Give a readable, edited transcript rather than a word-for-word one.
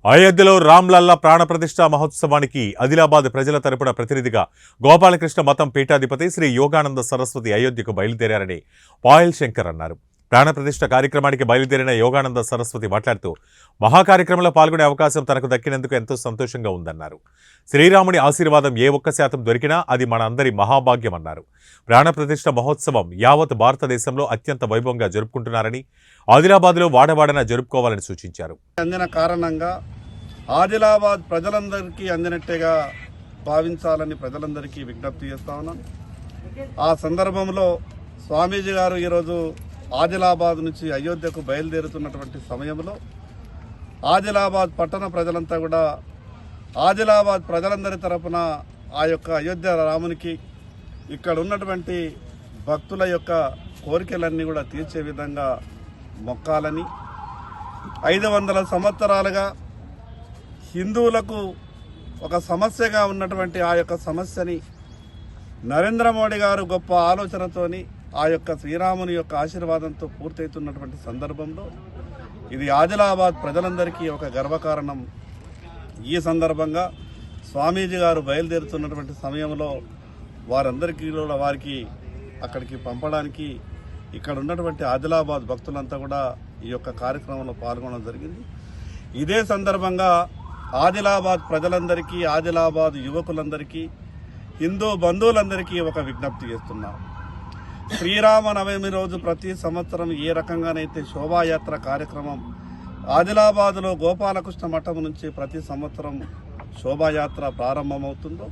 అయోధ్యలో రామ్లల్లా ప్రాణప్రతిష్ఠ మహోత్సవానికి ఆదిలాబాద్ ప్రజల తరపున ప్రతినిధిగా గోపాలకృష్ణ మతం పీఠాధిపతి శ్రీ యోగానంద సరస్వతి అయోధ్యకు బయలుదేరారని పాయల్ శంకర్ అన్నారు. ప్రాణప్రతిష్ఠ కార్యక్రమానికి బయలుదేరిన యోగానంద సరస్వతి మాట్లాడుతూ మహాకార్యక్రమంలో పాల్గొనే అవకాశం తనకు దక్కినందుకు ఎంతో సంతోషంగా ఉందన్నారు. శ్రీరాముడి ఆశీర్వాదం ఏ ఒక్క శాతం దొరికినా అది మన అందరి మహాభాగ్యమన్నారు. ప్రాణప్రతిష్ఠ మహోత్సవం యావత్ భారతదేశంలో అత్యంత వైభవంగా జరుపుకుంటున్నారని, ఆదిలాబాద్లో వాడవాడన జరుపుకోవాలని సూచించారు. అందిన కారణంగా ఆదిలాబాద్ ప్రజలందరికీ అందినట్టుగా భావించాలని ప్రజలందరికీ విజ్ఞప్తి చేస్తా ఉన్నాను. ఆ సందర్భంలో స్వామీజీ గారు ఈరోజు ఆదిలాబాద్ నుంచి అయోధ్యకు బయలుదేరుతున్నటువంటి సమయంలో ఆదిలాబాద్ పట్టణ ప్రజలంతా కూడా ఆదిలాబాద్ ప్రజలందరి తరపున ఆ యొక్క అయోధ్య రామునికి ఇక్కడ ఉన్నటువంటి భక్తుల యొక్క కోరికలన్నీ కూడా తీర్చే విధంగా మొక్కాలని, 500 సంవత్సరాలుగా హిందువులకు ఒక సమస్యగా ఉన్నటువంటి ఆ యొక్క సమస్యని నరేంద్ర మోడీ గారు గొప్ప ఆలోచనతోని ఆ యొక్క శ్రీరాముని యొక్క ఆశీర్వాదంతో పూర్తవుతున్నటువంటి సందర్భంలో ఇది ఆదిలాబాద్ ప్రజలందరికీ ఒక గర్వకారణం. ఈ సందర్భంగా స్వామీజీ గారు బయలుదేరుతున్నటువంటి సమయంలో వారందరికీ కూడా వారికి అక్కడికి పంపడానికి ఇక్కడ ఉన్నటువంటి ఆదిలాబాద్ భక్తులంతా కూడా ఈ యొక్క కార్యక్రమంలో పాల్గొనడం జరిగింది. ఇదే సందర్భంగా ఆదిలాబాద్ ప్రజలందరికీ, ఆదిలాబాద్ యువకులందరికీ, హిందూ బంధువులందరికీ ఒక విజ్ఞప్తి చేస్తున్నాం. శ్రీరామనవమి రోజు ప్రతి సంవత్సరం ఏ రకంగానైతే శోభాయాత్ర కార్యక్రమం ఆదిలాబాద్లో గోపాలకృష్ణ మఠం నుంచి ప్రతి సంవత్సరం శోభాయాత్ర ప్రారంభమవుతుందో